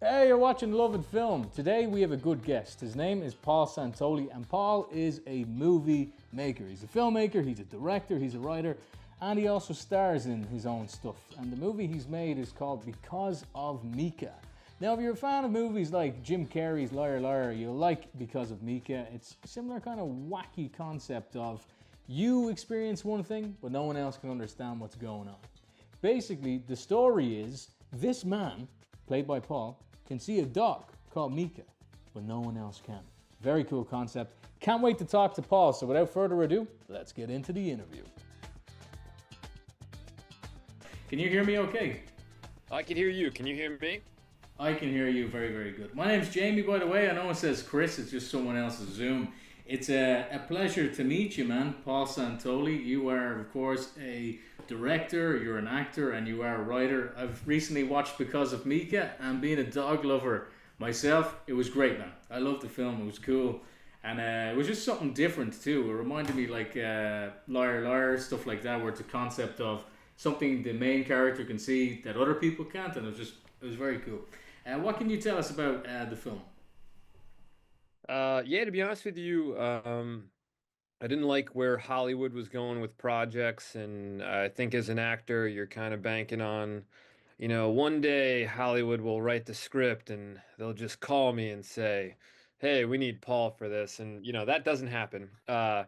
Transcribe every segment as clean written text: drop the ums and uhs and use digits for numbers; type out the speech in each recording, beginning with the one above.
Hey, you're watching Love and Film. Today we have a good guest. His name is Paul Santoli, and Paul is a movie maker. He's a filmmaker, he's a director, he's a writer, and he also stars in his own stuff. And the movie he's made is called Because of Mika. Now, if you're a fan of movies like Jim Carrey's Liar Liar, you'll like Because of Mika. It's a similar kind of wacky concept of you experience one thing, but no one else can understand what's going on. Basically, the story is this man, played by Paul, can see a dog called Mika, but no one else can. Very cool concept. Can't wait to talk to Paul, so without further ado, let's get into the interview. Can you hear me okay? I can hear you. Can you hear me? I can hear you very, very good. My name's Jamie, by the way. I know it says Chris, it's just someone else's Zoom. It's a pleasure to meet you, man. Paul Santoli. You are, of course, a director, you're an actor, and you are a writer. I've recently watched Because of Mika, and being a dog lover myself, it was great, man. I loved the film, it was cool. And it was just something different, too. It reminded me like Liar Liar, stuff like that, where it's a concept of something the main character can see that other people can't, and it was very cool. What can you tell us about the film? Yeah, to be honest with you, I didn't like where Hollywood was going with projects, and I think as an actor, you're kind of banking on, one day Hollywood will write the script and they'll just call me and say, "Hey, we need Paul for this," and that doesn't happen. So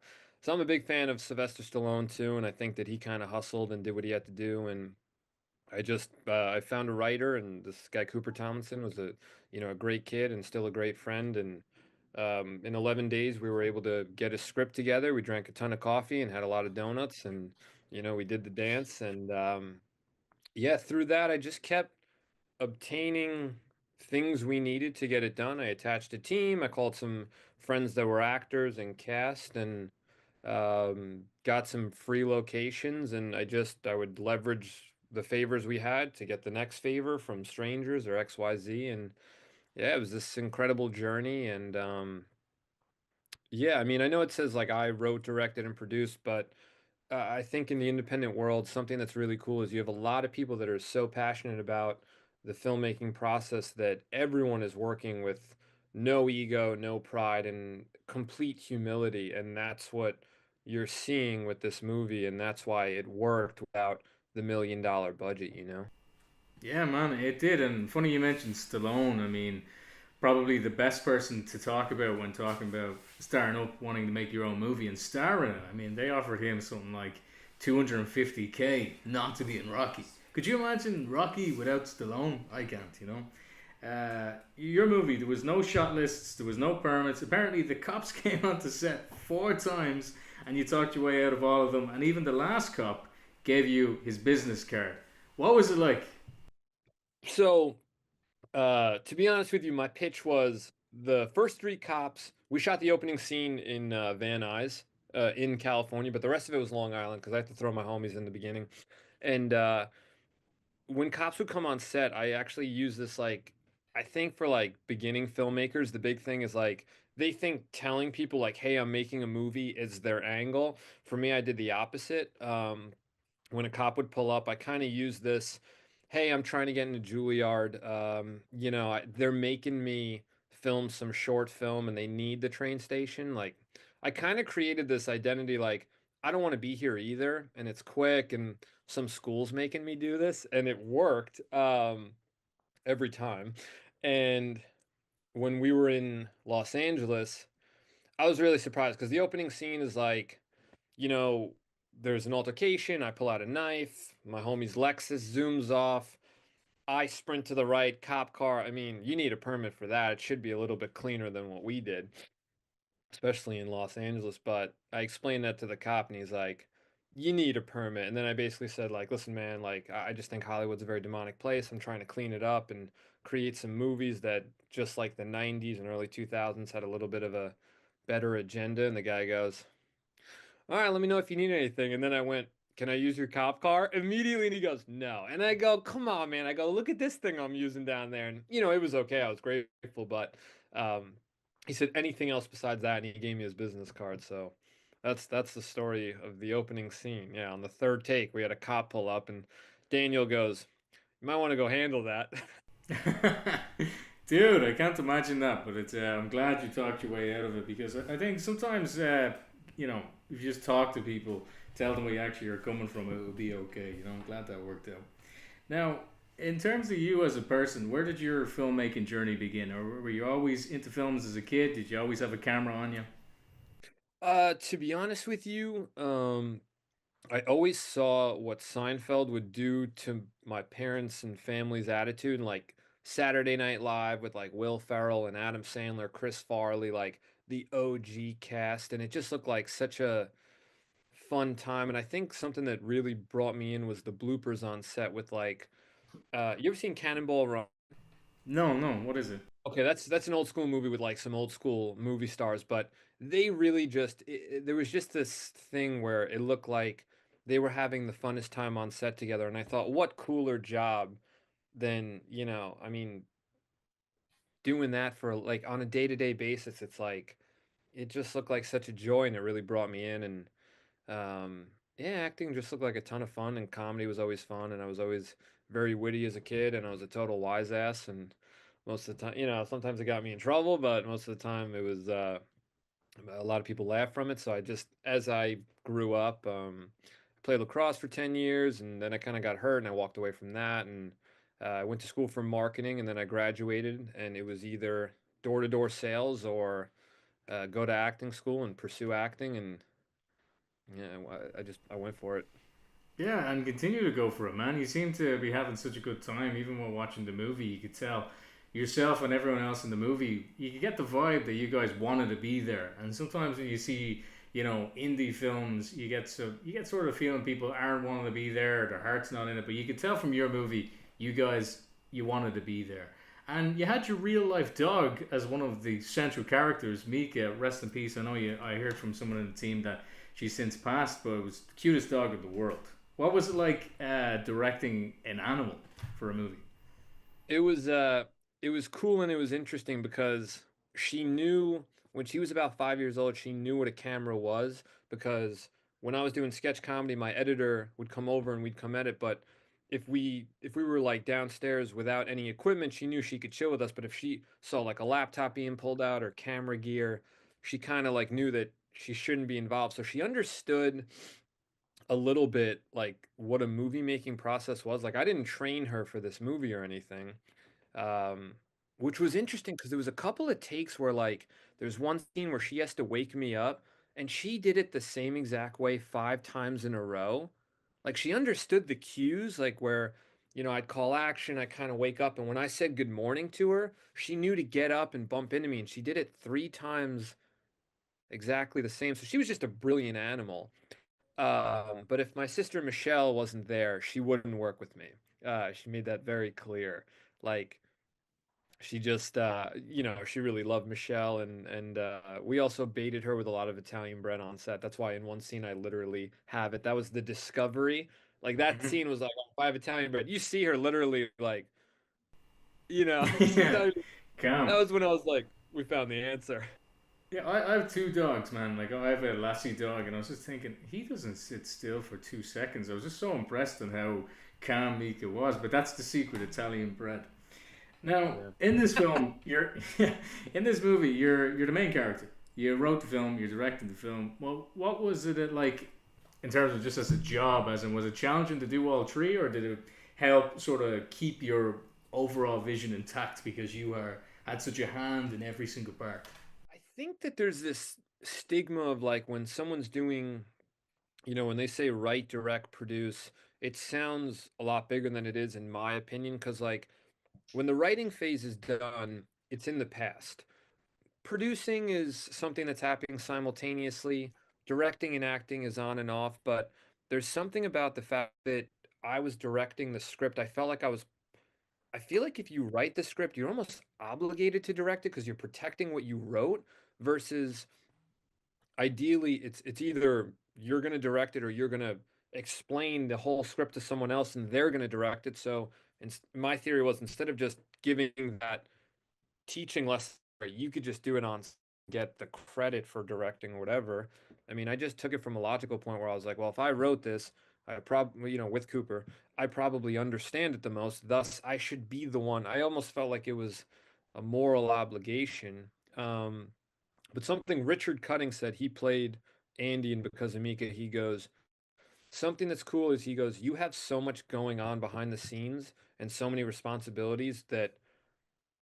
I'm a big fan of Sylvester Stallone too, and I think that he kind of hustled and did what he had to do, and I found a writer, and this guy Cooper Tomlinson was a great kid and still a great friend. And in 11 days, we were able to get a script together. We drank a ton of coffee and had a lot of donuts, and we did the dance. And yeah, through that, I just kept obtaining things we needed to get it done. I attached a team. I called some friends that were actors and cast, and got some free locations. And I would leverage the favors we had to get the next favor from strangers or XYZ. And yeah, it was this incredible journey. And yeah, I mean, I know it says like I wrote, directed, and produced, but I think in the independent world, something that's really cool is you have a lot of people that are so passionate about the filmmaking process that everyone is working with no ego, no pride, and complete humility. And that's what you're seeing with this movie, and that's why it worked without the $1 million budget. Yeah, man, it did. And funny you mentioned Stallone. I mean, probably the best person to talk about when talking about starting up, wanting to make your own movie and star in it. I mean, they offered him something like 250K not to be in Rocky. Could you imagine Rocky without Stallone? I can't, you know. Your movie, there was no shot lists, there was no permits. Apparently, the cops came onto set 4 times, and you talked your way out of all of them. And even the last cop gave you his business card. What was it like? So, to be honest with you, my pitch was the first three cops. We shot the opening scene in Van Nuys, in California, but the rest of it was Long Island because I had to throw my homies in the beginning. And when cops would come on set, I actually use this like I think for like beginning filmmakers, the big thing is like they think telling people like, "Hey, I'm making a movie" is their angle. For me, I did the opposite. When a cop would pull up, I kind of use this, "Hey, I'm trying to get into Juilliard. They're making me film some short film and they need the train station." Like, I kind of created this identity like, I don't want to be here either. And it's quick, and some school's making me do this. And it worked every time. And when we were in Los Angeles, I was really surprised because the opening scene is like, you know, there's an altercation. I pull out a knife. My homie's Lexus zooms off. I sprint to the right, cop car. I mean, you need a permit for that. It should be a little bit cleaner than what we did, especially in Los Angeles. But I explained that to the cop, and he's like, "You need a permit." And then I basically said, like, "Listen, man, like, I just think Hollywood's a very demonic place. I'm trying to clean it up and create some movies that, just like the 90s and early 2000s, had a little bit of a better agenda." And the guy goes, "All right, let me know if you need anything." And then I went, "Can I use your cop car?" Immediately, and he goes, "No." And I go, "Come on, man." I go, "Look at this thing I'm using down there." And, it was okay. I was grateful. But um, he said, "Anything else besides that?" And he gave me his business card. So that's the story of the opening scene. Yeah, on the third take, we had a cop pull up, and Daniel goes, "You might want to go handle that." Dude, I can't imagine that, but it's. I'm glad you talked your way out of it because I think sometimes, you know, if you just talk to people, tell them where you actually are coming from, it will be okay. You know, I'm glad that worked out. Now, in terms of you as a person, where did your filmmaking journey begin? Or were you always into films as a kid? Did you always have a camera on you? To be honest with you, I always saw what Seinfeld would do to my parents and family's attitude, and like Saturday Night Live with like Will Ferrell and Adam Sandler, Chris Farley, like the OG cast, and it just looked like such a fun time. And I think something that really brought me in was the bloopers on set with like, you ever seen Cannonball Run? No, no. What is it? Okay, that's an old school movie with like some old school movie stars, but they really just there was just this thing where it looked like they were having the funnest time on set together, and I thought, what cooler job than, I mean, doing that for like on a day-to-day basis. It's like it just looked like such a joy, and it really brought me in. And yeah, acting just looked like a ton of fun, and comedy was always fun, and I was always very witty as a kid, and I was a total wise ass. And most of the time, sometimes it got me in trouble, but most of the time it was a lot of people laughed from it. So I just, as I grew up, I played lacrosse for 10 years, and then I kind of got hurt, and I walked away from that. And I went to school for marketing, and then I graduated, and it was either door-to-door sales or go to acting school and pursue acting. And yeah, I went for it. Yeah, and continue to go for it, man. You seem to be having such a good time, even while watching the movie. You could tell yourself and everyone else in the movie. You could get the vibe that you guys wanted to be there. And sometimes when you see, indie films, you get sort of feeling people aren't wanting to be there. Their heart's not in it. But you could tell from your movie, you wanted to be there. And you had your real life dog as one of the central characters, Mika. Rest in peace. I know you. I heard from someone in the team that she's since passed, but it was the cutest dog in the world. What was it like directing an animal for a movie? It was uh it was cool, and it was interesting because she knew when she was about 5 years old, she knew what a camera was. Because when I was doing sketch comedy, my editor would come over and we'd come edit. But if we were like downstairs without any equipment, she knew she could chill with us. But if she saw like a laptop being pulled out or camera gear, she kind of like knew that she shouldn't be involved. So she understood a little bit like what a movie making process was. Like I didn't train her for this movie or anything, um, which was interesting because there was a couple of takes where like there's one scene where she has to wake me up, and she did it the same exact way 5 times in a row. Like she understood the cues, like where I'd call action, I kind of wake up, and when I said good morning to her, she knew to get up and bump into me, and she did it 3 times exactly the same. So she was just a brilliant animal. But if my sister Michelle wasn't there, she wouldn't work with me. She made that very clear. Like she just, she really loved Michelle, and we also baited her with a lot of Italian bread on set. That's why in one scene I literally have it. That was the discovery. Like that scene was like, "Oh, 5 Italian bread." You see her literally like, she's Yeah, not even, calm. that was when I was like, we found the answer. Yeah, I have two dogs, man. Like I have a lassie dog, and I was just thinking he doesn't sit still for 2 seconds. I was just so impressed on how calm Mika was. But that's the secret, Italian bread. Now, Yeah. in this film, you're in this movie, you're the main character. You wrote the film, you directed the film. Well, what was it like in terms of just as a job? As in, was it challenging to do all three, or did it help sort of keep your overall vision intact because you are had such a hand in every single part? I think that there's this stigma of like when someone's doing, when they say write, direct, produce, it sounds a lot bigger than it is, in my opinion. Because, like, when the writing phase is done, it's in the past. Producing is something that's happening simultaneously. Directing and acting is on and off. But there's something about the fact that I was directing the script. I feel like if you write the script, you're almost obligated to direct it because you're protecting what you wrote versus ideally it's either you're going to direct it or you're going to explain the whole script to someone else and they're going to direct it. So my theory was, instead of just giving that teaching lesson, you could just do it on get the credit for directing or whatever. I mean, I just took it from a logical point where I was like, well, if I wrote this, I probably, with Cooper, I probably understand it the most, thus I should be the one. I almost felt like it was a moral obligation. Um, but something Richard Cutting said, he played Andy in Because of Mika. He goes, something that's cool is he goes, you have so much going on behind the scenes and so many responsibilities that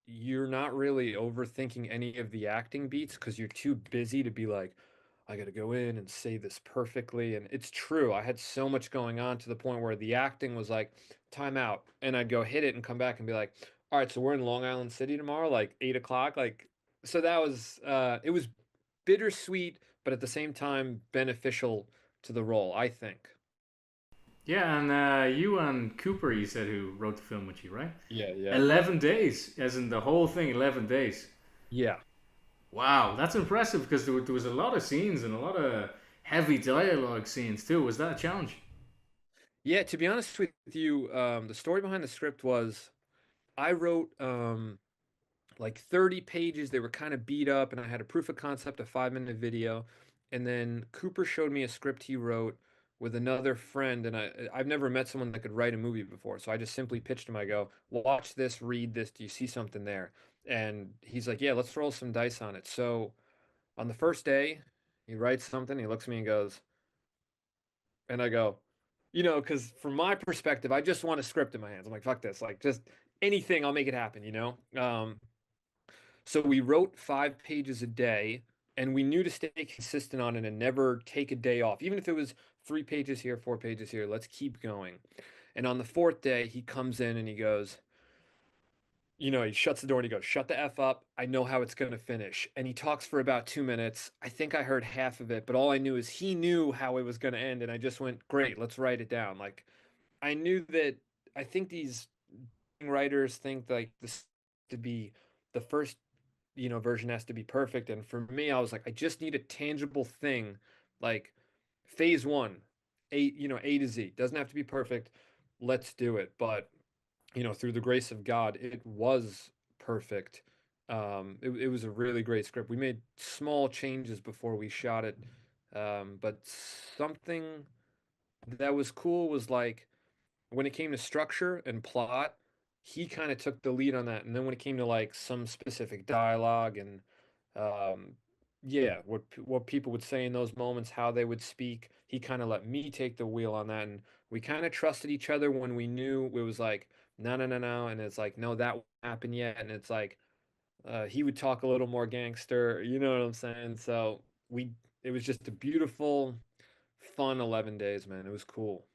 you're not really overthinking any of the acting beats because you're too busy to be like, I got to go in and say this perfectly. And it's true. I had so much going on to the point where the acting was like, time out. And I'd go hit it and come back and be like, all right, so we're in Long Island City tomorrow, like 8 o'clock. Like, so that was, it was bittersweet, but at the same time beneficial to the role, I think. Yeah, and you and Cooper, you said, who wrote the film with you, right? Yeah, yeah. 11 days, as in the whole thing, 11 days. Yeah. Wow, that's impressive because there was a lot of scenes and a lot of heavy dialogue scenes too. Was that a challenge? Yeah, to be honest with you, the story behind the script was I wrote like 30 pages. They were kind of beat up, and I had a proof of concept, a 5 minute video. And then Cooper showed me a script he wrote with another friend, and I've never met someone that could write a movie before. So I just simply pitched him. I go, watch this, read this. Do you see something there? And he's like, yeah, let's roll some dice on it. So on the first day, he writes something. He looks at me and goes, and I go, because from my perspective, I just want a script in my hands. I'm like, fuck this, like just anything, I'll make it happen. So we wrote 5 pages a day, and we knew to stay consistent on it and never take a day off, even if it was 3 pages here, 4 pages here. Let's keep going. And on the fourth day, he comes in and he goes, he shuts the door and he goes, shut the F up. I know how it's going to finish. And he talks for about 2 minutes. I think I heard half of it, but all I knew is he knew how it was going to end. And I just went, great, let's write it down. Like, I knew that I think these writers think like this to be the first, version has to be perfect. And for me, I was like, I just need a tangible thing, like phase one, A to Z. Doesn't have to be perfect. Let's do it. But through the grace of God, it was perfect. It was a really great script. We made small changes before we shot it, but something that was cool was like when it came to structure and plot, he kind of took the lead on that. And then when it came to like some specific dialogue and um, yeah, what people would say in those moments, how they would speak, he kind of let me take the wheel on that, and we kind of trusted each other when we knew it was like no, no, no, no, and it's like no, that won't happen yet, and it's like he would talk a little more gangster, you know what I'm saying? So we, it was just a beautiful, fun 11 days, man. It was cool.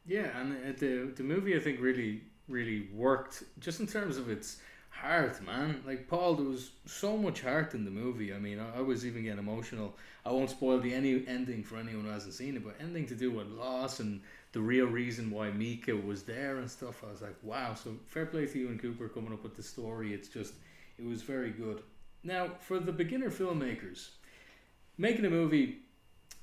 Yeah, and the movie I think really worked just in terms of its heart, man. Like Paul, there was so much heart in the movie. I mean, I was even getting emotional. I won't spoil the any ending for anyone who hasn't seen it, but anything to do with loss and the real reason why Mika was there and stuff. I was like, wow. So fair play to you and Cooper coming up with the story. It was very good. Now, for the beginner filmmakers, making a movie,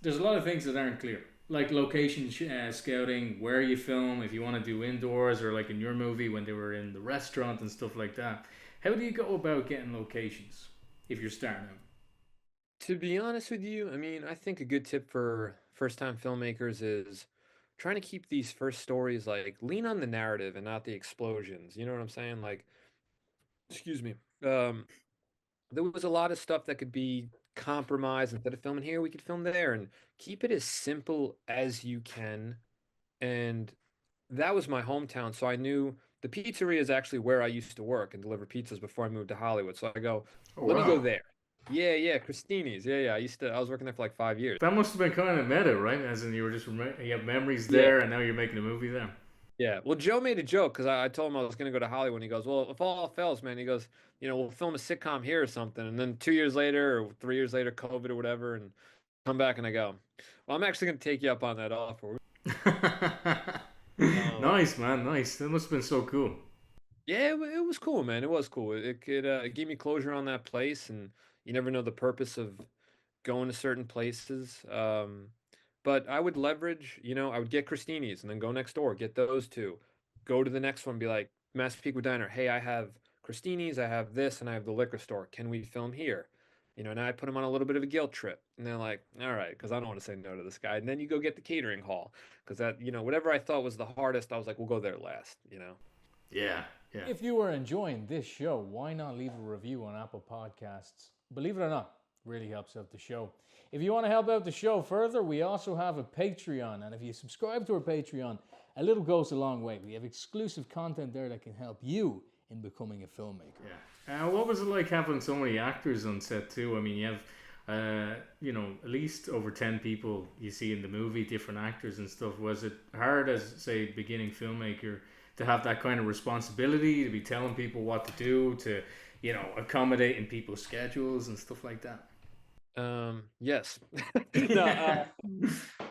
there's a lot of things that aren't clear, like location scouting, where you film, if you want to do indoors, or like in your movie when they were in the restaurant and stuff like that. How do you go about getting locations if you're starting out? To be honest with you, I mean, I think a good tip for first time filmmakers is trying to keep these first stories like lean on the narrative and not the explosions. You know what I'm saying? Like, excuse me. Um, there was a lot of stuff that could be compromised. Instead of filming here, we could film there, and keep it as simple as you can. And that was my hometown, so I knew the pizzeria is actually where I used to work and deliver pizzas before I moved to Hollywood. So I go, Oh let me go wow, there. Yeah, yeah, Christini's. Yeah, yeah. I was working there for like 5 years. that must have been kind of meta, right? As in you were just you have memories Yeah, there, and now you're making a movie there. yeah. Well, Joe made a joke because I told him I was going to go to Hollywood. And he goes, well, if all fails, man, he goes, we'll film a sitcom here or something. And then 2 years later or 3 years later, COVID or whatever, and come back and I go, well, I'm actually going to take you up on that offer. Um, Nice, man, nice. That must have been so cool. Yeah, it was cool, man. It was cool. It gave me closure on that place, and you never know the purpose of going to certain places. But I would leverage, I would get Christini's and then go next door, get those two, go to the next one, be like Massapequa Diner. Hey, I have Christini's, I have this, and I have the liquor store. Can we film here? And I put them on a little bit of a guilt trip, and they're like, all right, because I don't want to say no to this guy. And then you go get the catering hall, because that, whatever I thought was the hardest, I was like, we'll go there last. Yeah, Yeah. If you are enjoying this show, why not leave a review on Apple Podcasts? Believe it or not, really helps out the show. If you want to help out the show further, we also have a Patreon. And if you subscribe to our Patreon, a little goes a long way. We have exclusive content there that can help you in becoming a filmmaker. Yeah. What was it like having so many actors on set too? I mean, you have, at least over 10 people you see in the movie, different actors and stuff. Was it hard as, say, beginning filmmaker to have that kind of responsibility, to be telling people what to do, to, accommodating people's schedules and stuff like that? Yes. No,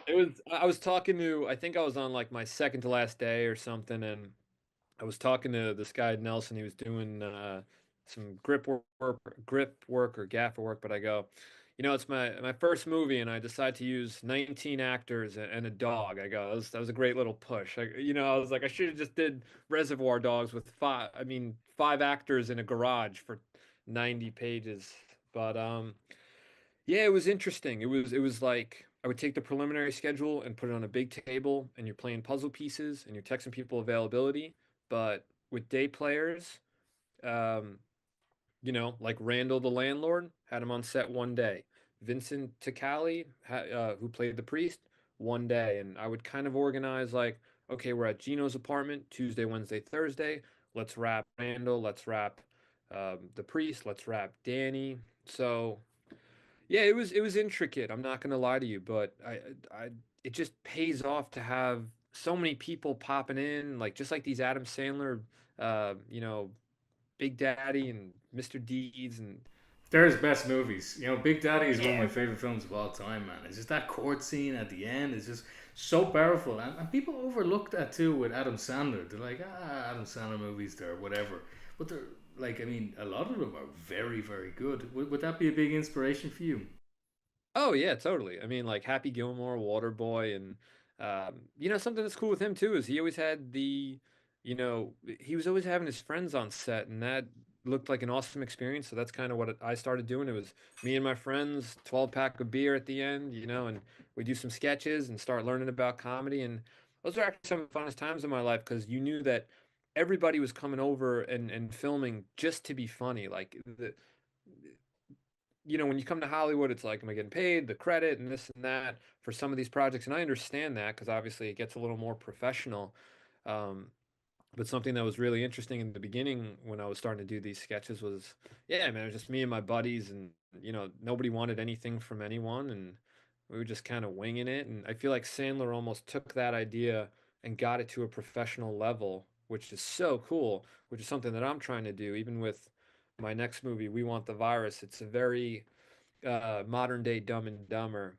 it was, I was talking to, I think I was on like my second to last day or something, and I was talking to this guy Nelson. He was doing some grip work or gaffer work. But I go, it's my first movie, and I decided to use 19 actors and a dog. I go, that was a great little push. I was like, I should have just did Reservoir Dogs with five actors in a garage for 90 pages. But yeah, it was interesting. It was like I would take the preliminary schedule and put it on a big table, and you're playing puzzle pieces and you're texting people availability. But with day players, um, like Randall the landlord, had him on set one day. Vincent Ticali, who played the priest, one day. And I would kind of organize like, okay, we're at Gino's apartment Tuesday, Wednesday, Thursday. Let's wrap Randall. Let's wrap the priest. Let's wrap Danny. So yeah, it was intricate. I'm not gonna lie to you, but I it just pays off to have so many people popping in, like just like these Adam Sandler, uh, you know, Big Daddy and Mr. Deeds and They're his best movies. Big Daddy is one of yeah. my favorite films of all time, man. It's just that court scene at the end is just so powerful. And people overlook that too with Adam Sandler. They're like, Adam Sandler movies, they're whatever. But they're like, I mean, a lot of them are very, very good. Would that be a big inspiration for you? Oh yeah, totally. I mean, like Happy Gilmore, Waterboy, and something that's cool with him too is he always had he was always having his friends on set, and that looked like an awesome experience. So that's kind of what I started doing. It was me and my friends, 12 pack of beer at the end, and we do some sketches and start learning about comedy. And those are actually some of the funnest times in my life because you knew that everybody was coming over and filming just to be funny. Like when you come to Hollywood, it's like, am I getting paid, the credit, and this and that for some of these projects? And I understand that because obviously it gets a little more professional. Um, but something that was really interesting in the beginning when I was starting to do these sketches was, yeah, man, it was just me and my buddies, and nobody wanted anything from anyone, and we were just kind of winging it. And I feel like Sandler almost took that idea and got it to a professional level, which is so cool, which is something that I'm trying to do, even with my next movie, We Want the Virus. It's a very modern day Dumb and Dumber,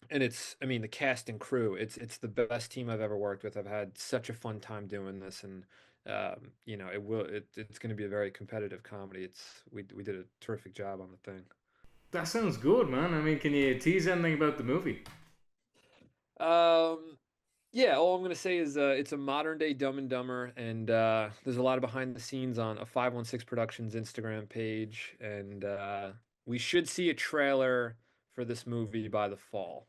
and I mean, the cast and crew. It's the best team I've ever worked with. I've had such a fun time doing this, and it's going to be a very competitive comedy. We did a terrific job on the thing. That sounds good, man. I mean, can you tease anything about the movie? Um, yeah, all I'm gonna say is it's a modern day Dumb and Dumber, and there's a lot of behind the scenes on a 516 Productions Instagram page, and we should see a trailer for this movie by the fall.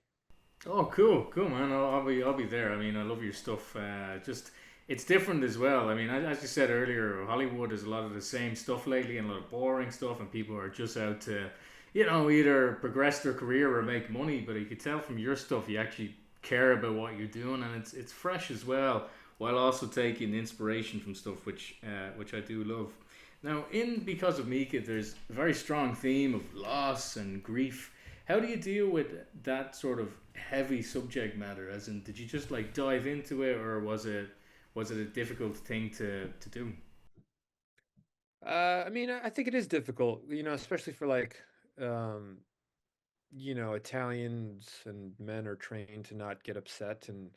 Oh, cool, cool, man. I'll be there. I mean, I love your stuff. Just it's different as well. I mean, as you said earlier, Hollywood is a lot of the same stuff lately, and a lot of boring stuff, and people are just out to, either progress their career or make money. But you could tell from your stuff, you actually care about what you're doing, and it's fresh as well, while also taking inspiration from stuff which I do love. Now, in Because of Mika, there's a very strong theme of loss and grief. How do you deal with that sort of heavy subject matter? As in, did you just like dive into it, or was it a difficult thing to do? I mean, I think it is difficult, especially for like, um, Italians and men are trained to not get upset and,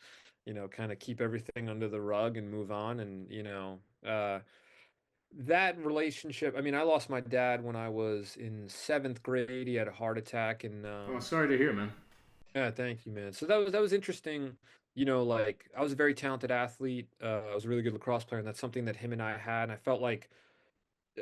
kind of keep everything under the rug and move on. And, that relationship, I mean, I lost my dad when I was in seventh grade. He had a heart attack, and Oh, sorry to hear, man. yeah, thank you, man. So that was interesting. Like I was a very talented athlete. I was a really good lacrosse player, and that's something that him and I had. And I felt like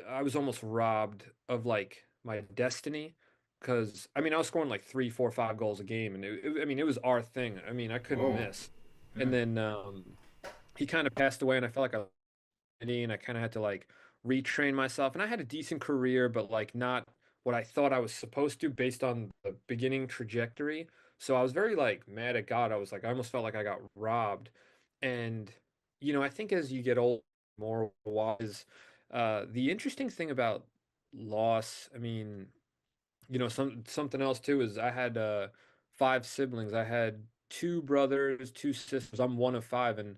I was almost robbed of like my destiny because I mean I was scoring like three, four, 5 goals a game, and I mean it was our thing. I mean I couldn't Whoa. miss. Yeah. And then he kind of passed away, and I felt like I and I kind of had to like retrain myself. And I had a decent career, but like not what I thought I was supposed to based on the beginning trajectory. So I was very like mad at God. I was like, I almost felt like I got robbed. And, I think as you get old, more wise, the interesting thing about loss, I mean, something else too is I had five siblings. I had two brothers, two sisters. I'm one of five, and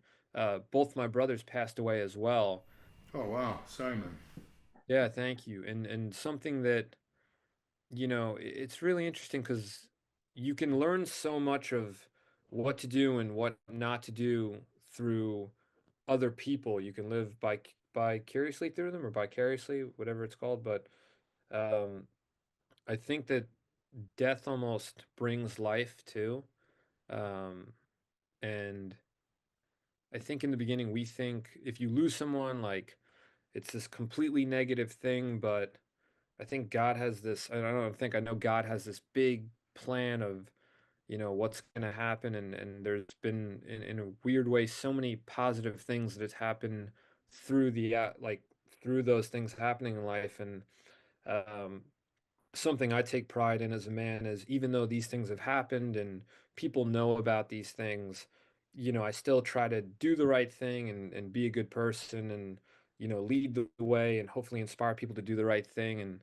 both my brothers passed away as well. Oh wow, sorry man. Yeah, thank you. And something that, it's really interesting because you can learn so much of what to do and what not to do through other people. You can live vicariously through them or vicariously, whatever it's called. But um, I think that death almost brings life too. Um, and I think in the beginning we think if you lose someone, like it's this completely negative thing, but I think God has this, I know God has this big plan of, what's going to happen. And there's been in a weird way, so many positive things that has happened through through those things happening in life. And, um, something I take pride in as a man is even though these things have happened and people know about these things, I still try to do the right thing and be a good person and, lead the way and hopefully inspire people to do the right thing. And,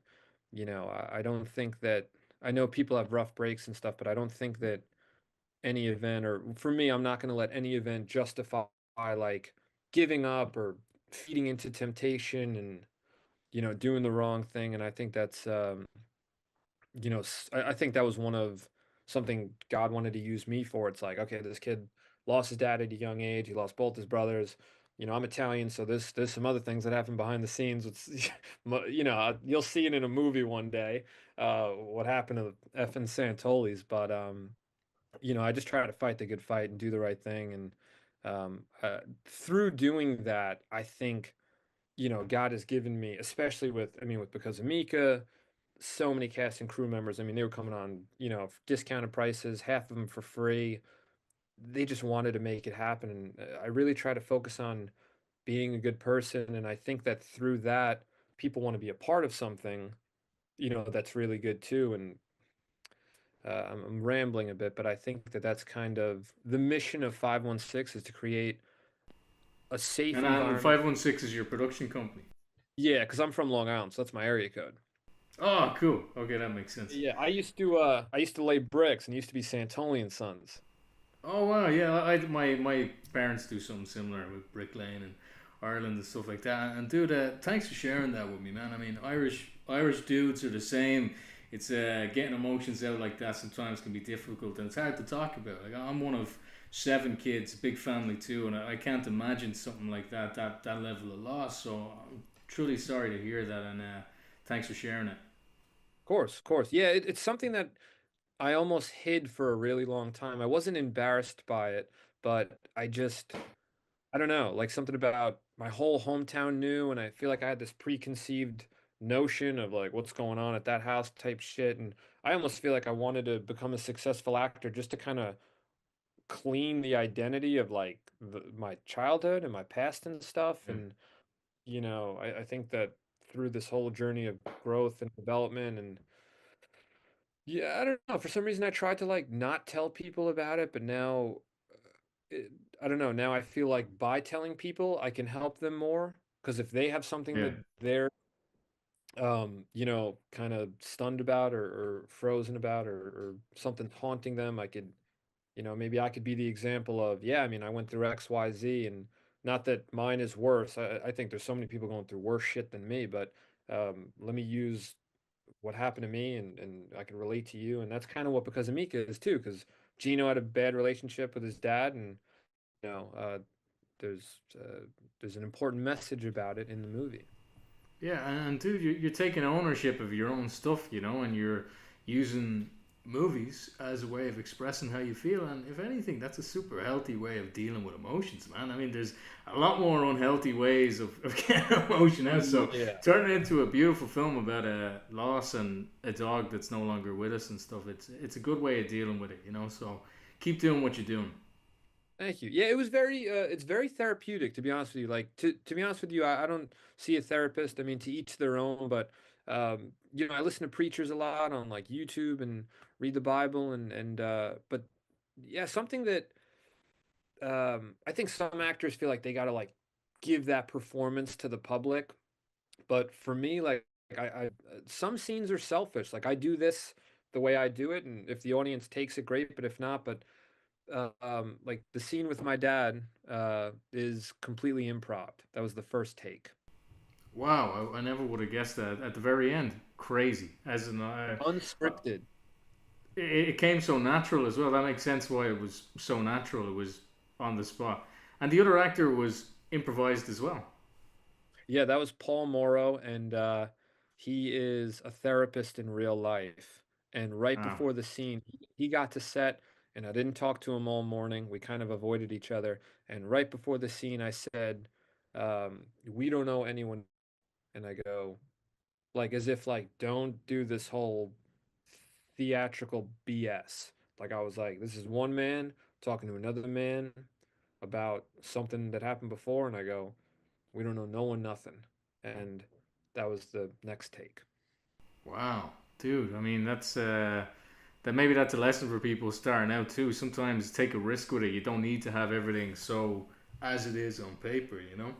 I don't think that I know people have rough breaks and stuff, but I don't think that any event, or for me, I'm not going to let any event justify like giving up or feeding into temptation and, doing the wrong thing. And I think that's, I think that was one of something God wanted to use me for. It's like, okay, this kid lost his dad at a young age. He lost both his brothers. I'm Italian, so there's some other things that happen behind the scenes. It's, you'll see it in a movie one day. What happened to the effing Santolis? But I just try to fight the good fight and do the right thing. And through doing that, I think God has given me, especially with Because of Mika, so many cast and crew members. I mean, they were coming on, discounted prices, half of them for free. They just wanted to make it happen. And I really try to focus on being a good person. And I think that through that, people want to be a part of something, that's really good too. And I'm rambling a bit, but I think that that's kind of the mission of 516 is to create a safe And environment. 516 is your production company. Yeah, because I'm from Long Island, so that's my area code. Oh, cool. Okay, that makes sense. Yeah, I used to lay bricks and used to be Santoli and Sons. Oh wow, yeah. My parents do something similar with bricklaying in Ireland and stuff like that. And dude, thanks for sharing that with me, man. I mean, Irish dudes are the same. It's getting emotions out like that sometimes can be difficult, and it's hard to talk about. Like I'm one of seven kids, big family too, and I can't imagine something like that level of loss. So I'm truly sorry to hear that, and thanks for sharing it. Of course. Yeah, it's something that I almost hid for a really long time. I wasn't embarrassed by it, but I don't know, like something about my whole hometown knew, and I feel like I had this preconceived notion of like what's going on at that house type shit. And I almost feel like I wanted to become a successful actor just to kind of clean the identity of like my childhood and my past and stuff. Yeah. And, I think that through this whole journey of growth and development and yeah, I don't know. For some reason, I tried to like not tell people about it, but now it, I don't know. Now I feel like by telling people, I can help them more because if they have something Yeah. that they're, kind of stunned about or frozen about or something haunting them, I could, maybe I could be the example of, yeah, I mean, I went through X, Y, Z, and not that mine is worse. I think there's so many people going through worse shit than me, but let me use what happened to me and I can relate to you. And that's kind of what Because of Mika is too, because Gino had a bad relationship with his dad and you know, uh, there's there's an important message about it in the movie. Yeah, and dude, you're taking ownership of your own stuff, and you're using movies as a way of expressing how you feel. And if anything, that's a super healthy way of dealing with emotions, man. I mean, there's a lot more unhealthy ways of getting emotion out. So Yeah. turning it into a beautiful film about a loss and a dog that's no longer with us and stuff, it's a good way of dealing with it, So keep doing what you're doing. Thank you. Yeah, it was very it's very therapeutic, to be honest with you. Like to be honest with you, I don't see a therapist. I mean, to each their own, but I listen to preachers a lot on like YouTube and read the Bible and but yeah, something that I think some actors feel like they got to like give that performance to the public, but for me like I some scenes are selfish. Like I do this the way I do it, and if the audience takes it, great, but if not, but like the scene with my dad is completely improv. That was the first take. Wow, I never would have guessed that at the very end. Crazy. As in, Unscripted. it came so natural as well. That makes sense why it was so natural. It was on the spot. And the other actor was improvised as well. Yeah, that was Paul Morrow, and he is a therapist in real life. And right Ah, before the scene, he got to set, and I didn't talk to him all morning. We kind of avoided each other. And right before the scene, I said, "We don't know anyone." And I go, like, as if like, don't do this whole theatrical BS. Like I was like, this is one man talking to another man about something that happened before, and I go, we don't know no one nothing. And that was the next take. wow. Dude, I mean, maybe that's a lesson for people starting out too. Sometimes take a risk with it. You don't need to have everything so as it is on paper, you know?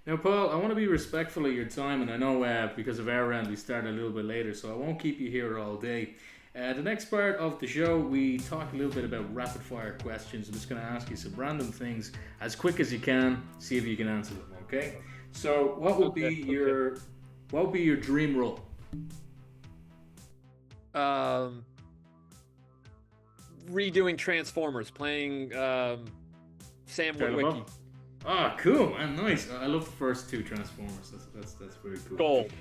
Now, Paul, I want to be respectful of your time, and I know because of our round we started a little bit later, so I won't keep you here all day. The next part of the show, we talk a little bit about rapid fire questions. I'm just going to ask you some random things as quick as you can, see if you can answer them, okay? So, what would be your dream role? Um, Redoing Transformers, playing Sam Shia LaBeouf? Witwicky. Ah, cool, man, nice. I love the first two Transformers. That's very cool. Gold.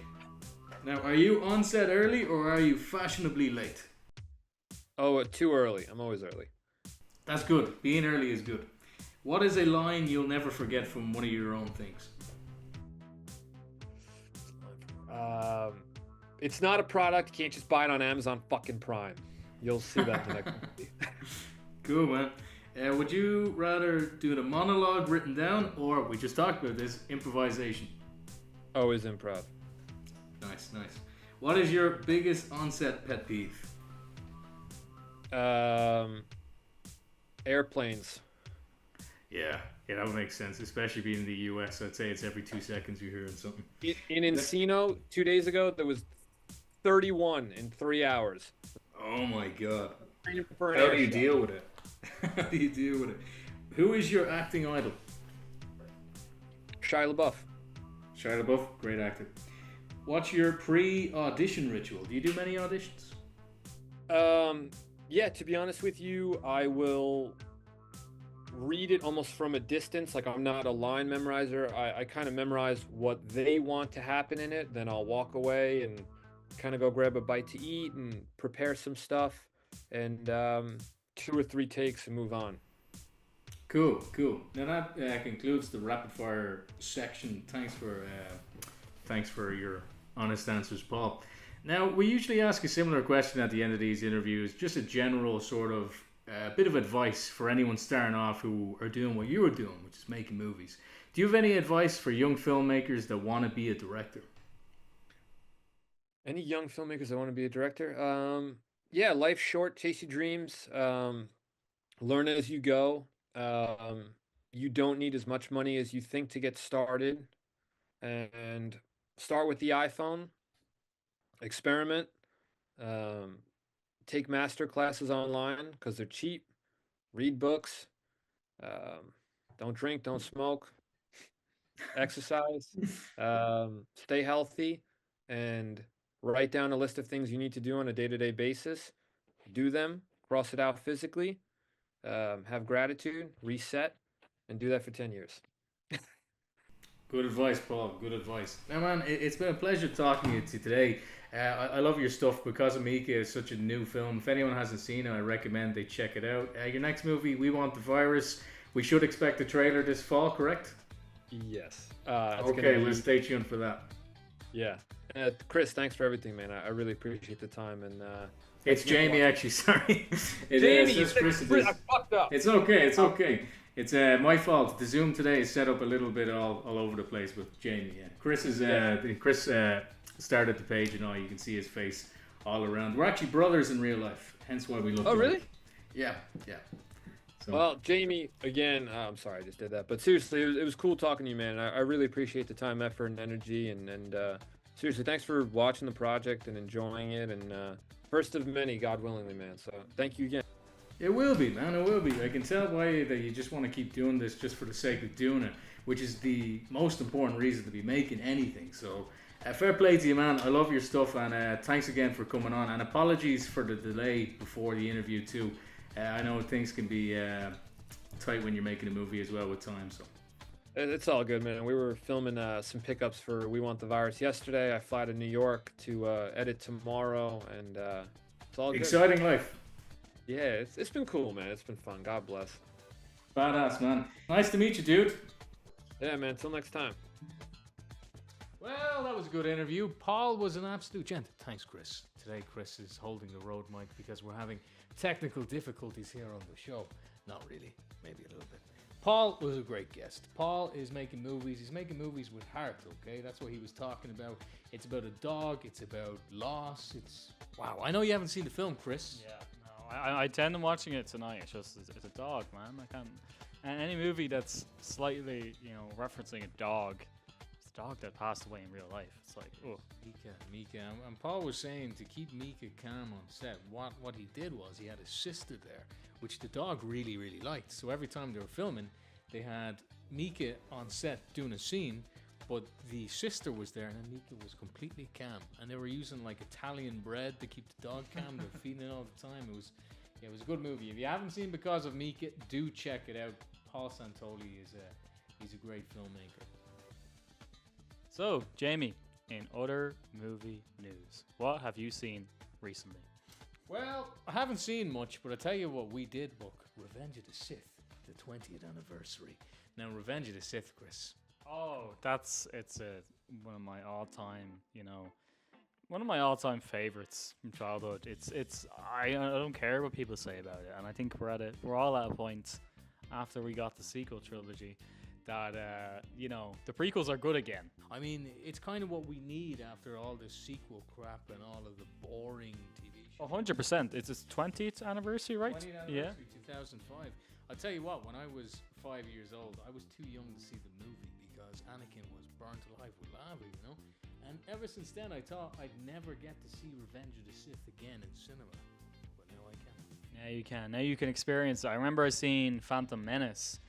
Now, are you on set early or are you fashionably late? Oh, too early. I'm always early. That's good. Being early is good. What is a line you'll never forget from one of your own things? It's not a product. You can't just buy it on Amazon fucking Prime. You'll see that in the next movie. Cool, man. Would you rather do the monologue written down or, we just talked about this, improvisation? Always improv. Nice. What is your biggest on-set pet peeve? Airplanes. Yeah, that would make sense, especially being in the US. I'd say it's every 2 seconds you're hearing something. In Encino, 2 days ago, there was 31 in 3 hours. Oh my god. How do you deal with it? How do you deal with it? Who is your acting idol? Shia LaBeouf. Shia LaBeouf, great actor. What's your pre-audition ritual? Do you do many auditions? Yeah, to be honest with you, I will read it almost from a distance. Like I'm not a line memorizer. I kind of memorize what they want to happen in it. Then I'll walk away and kind of go grab a bite to eat and prepare some stuff and 2 or 3 takes and move on. Cool. Now that concludes the rapid fire section. Thanks for your honest answers, Paul. Now, we usually ask a similar question at the end of these interviews, just a general sort of bit of advice for anyone starting off who are doing what you were doing, which is making movies. Do you have any advice for young filmmakers that want to be a director? Any young filmmakers that want to be a director? Yeah, life's short, chase your dreams, learn as you go. You don't need as much money as you think to get started, and start with the iPhone. Experiment. Take master classes online because they're cheap. Read books. Don't drink, don't smoke. Exercise. Stay healthy, and write down a list of things you need to do on a day-to-day basis. Do them. Cross it out physically. Have gratitude. Reset, and do that for 10 years. Good advice, Paul. Good advice. Now, man, it's been a pleasure talking to you today. I love your stuff. Because of Mika is such a new film. If anyone hasn't seen it, I recommend they check it out. Your next movie, We Want the Virus. We should expect a trailer this fall, correct? Yes. Okay, let's stay tuned for that. Yeah. Chris, thanks for everything, man. I really appreciate the time. And it's Jamie, actually. Sorry. Jamie, you said Chris. I fucked up. It's okay. It's my fault. The Zoom today is set up a little bit all over the place with Jamie. Yeah. Chris started the page and all. You can see his face all around. We're actually brothers in real life, hence why we look. Oh, really? Yeah. So. Well, Jamie, again, I'm sorry I just did that, but seriously, it was cool talking to you, man. I really appreciate the time, effort, and energy, and seriously, thanks for watching the project and enjoying it, and first of many, God willingly, man. So thank you again. It will be, man. It will be. I can tell why that you just want to keep doing this just for the sake of doing it, which is the most important reason to be making anything. So, fair play to you, man. I love your stuff, and thanks again for coming on. And apologies for the delay before the interview too. I know things can be tight when you're making a movie as well with time. So. It's all good, man. We were filming some pickups for We Want the Virus yesterday. I fly to New York to edit tomorrow, and it's all good. Exciting life. Yeah, it's been cool, man. It's been fun. God bless. Badass, man. Nice to meet you, dude. Yeah, man. Till next time. Well, that was a good interview. Paul was an absolute gent. Thanks, Chris. Today, Chris is holding the road mic because we're having technical difficulties here on the show. Not really, maybe a little bit. Paul was a great guest. Paul is making movies. He's making movies with heart, okay? That's what he was talking about. It's about a dog. It's about loss. Wow, I know you haven't seen the film, Chris. Yeah, no, I intend on watching it tonight. It's a dog, man. I can't. And any movie that's slightly, referencing a dog, it's a dog that passed away in real life. It's like, oh. Mika. And Paul was saying to keep Mika calm on set, what he did was he had his sister there, which the dog really, really liked. So every time they were filming, they had Mika on set doing a scene, but the sister was there and then Mika was completely calm. And they were using like Italian bread to keep the dog calm. They were feeding it all the time. It was a good movie. If you haven't seen Because of Mika, do check it out. Paul Santoli he's a great filmmaker. So, Jamie, in other movie news, what have you seen recently? Well, I haven't seen much, but I tell you what we did book, Revenge of the Sith, the 20th anniversary. Now, Revenge of the Sith, Chris. Oh, one of my all-time favorites from childhood. I don't care what people say about it, and I think we're all at a point after we got the sequel trilogy that the prequels are good again. I mean, it's kind of what we need after all this sequel crap and all of the boring TV shows. 100%. It's its 20th anniversary, right? 20th anniversary, 2005. I'll tell you what, when I was 5 years old, I was too young to see the movie because Anakin was burnt alive with lava, And ever since then, I thought I'd never get to see Revenge of the Sith again in cinema. But now I can. Yeah, you can. Now you can experience it. I remember I seen Phantom Menace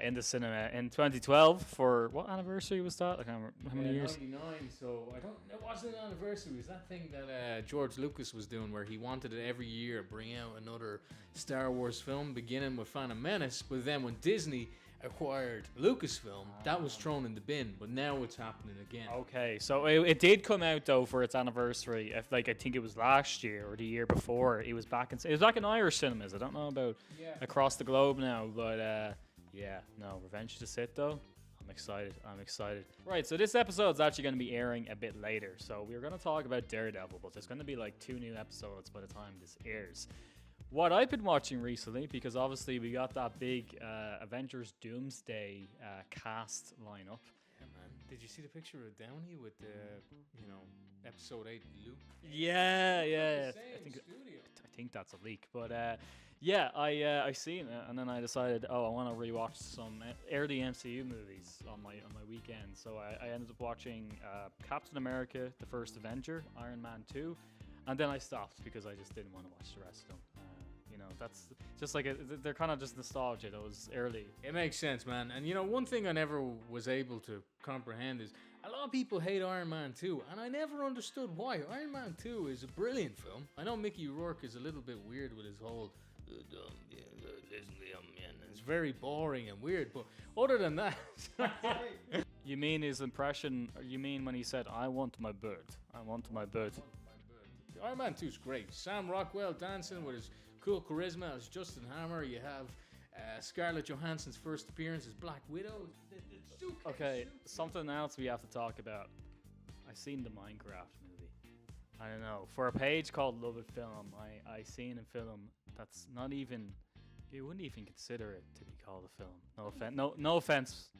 in the cinema in 2012 for what anniversary was that? I can't remember how many years. 99. So it wasn't an anniversary. It was that thing that George Lucas was doing where he wanted to every year bring out another Star Wars film, beginning with Phantom Menace. But then when Disney acquired Lucasfilm, that was thrown in the bin. But now it's happening again. Okay, so it did come out though for its anniversary. I think it was last year or the year before. It was back in Irish cinemas. I don't know about across the globe now, but. Revenge of the Sith though. I'm excited. Right, so this episode is actually going to be airing a bit later. So we're going to talk about Daredevil, but there's going to be like 2 new episodes by the time this airs. What I've been watching recently, because obviously we got that big Avengers Doomsday cast lineup. Yeah, man. Did you see the picture of Downey with the, episode 8 Luke? Yeah. I think that's a leak, but I seen it, and then I decided, I want to rewatch some early MCU movies on my weekend. So I ended up watching Captain America: The First Avenger, Iron Man 2, and then I stopped because I just didn't want to watch the rest of them. That's just like they're kind of just nostalgia. Those early. It makes sense, man. And one thing I never was able to comprehend is a lot of people hate Iron Man 2, and I never understood why. Iron Man 2 is a brilliant film. I know Mickey Rourke is a little bit weird with his whole it's very boring and weird, but other than that. You mean his impression? You mean when he said, "I want my bird. I want my bird." Iron Man 2 is great. Sam Rockwell dancing with his cool charisma as Justin Hammer. You have Scarlett Johansson's first appearance as Black Widow. Okay, something else we have to talk about. I seen the Minecraft movie. I don't know. For a page called LOVEWe Film, I seen a film that's not even You wouldn't even consider it to be called a film. No offense. No offense.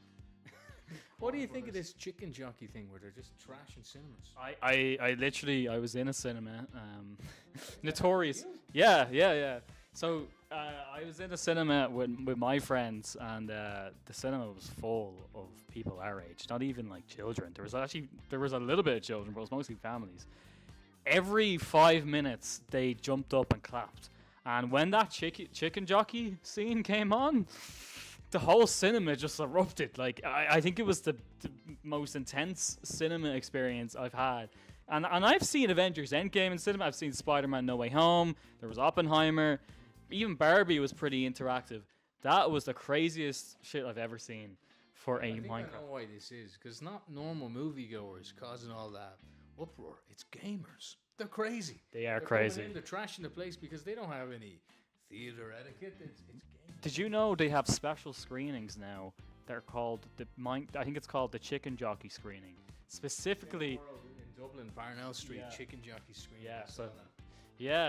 What do you think of this chicken jockey thing where they're just trashing cinemas? I literally was in a cinema. Notorious. Yeah. So I was in a cinema with my friends, and the cinema was full of people our age. Not even like children. There was a little bit of children, but it was mostly families. Every 5 minutes they jumped up and clapped, and when that chicken jockey scene came on, the whole cinema just erupted. Like I think it was the most intense cinema experience I've had. And I've seen Avengers Endgame in cinema. I've seen Spider-Man No Way Home. There was Oppenheimer. Even Barbie was pretty interactive. That was the craziest shit I've ever seen for a Minecraft. I know why this is, because not normal moviegoers causing all that uproar. It's gamers. They're crazy. They're crazy. crazy. They're trashing the place because they don't have any theater etiquette. It's gamers. Did you know they have special screenings now? They're called I think it's called the Chicken Jockey screening. Specifically In Dublin, Parnell Street, chicken jockey screen.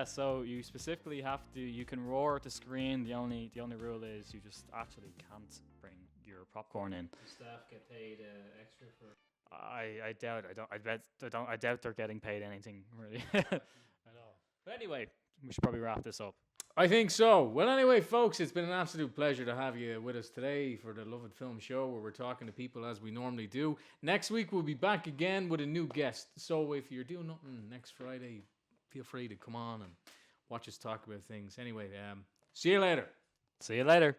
So you specifically have to. You can roar at the screen. The only rule is you just actually can't bring your popcorn in. Staff get paid extra for. I doubt. I doubt they're getting paid anything really. I know. But anyway, we should probably wrap this up. I think so. Well, anyway, folks, it's been an absolute pleasure to have you with us today for the Love It Film Show, where we're talking to people as we normally do. Next week, we'll be back again with a new guest. So if you're doing nothing next Friday, feel free to come on and watch us talk about things. Anyway, see you later. See you later.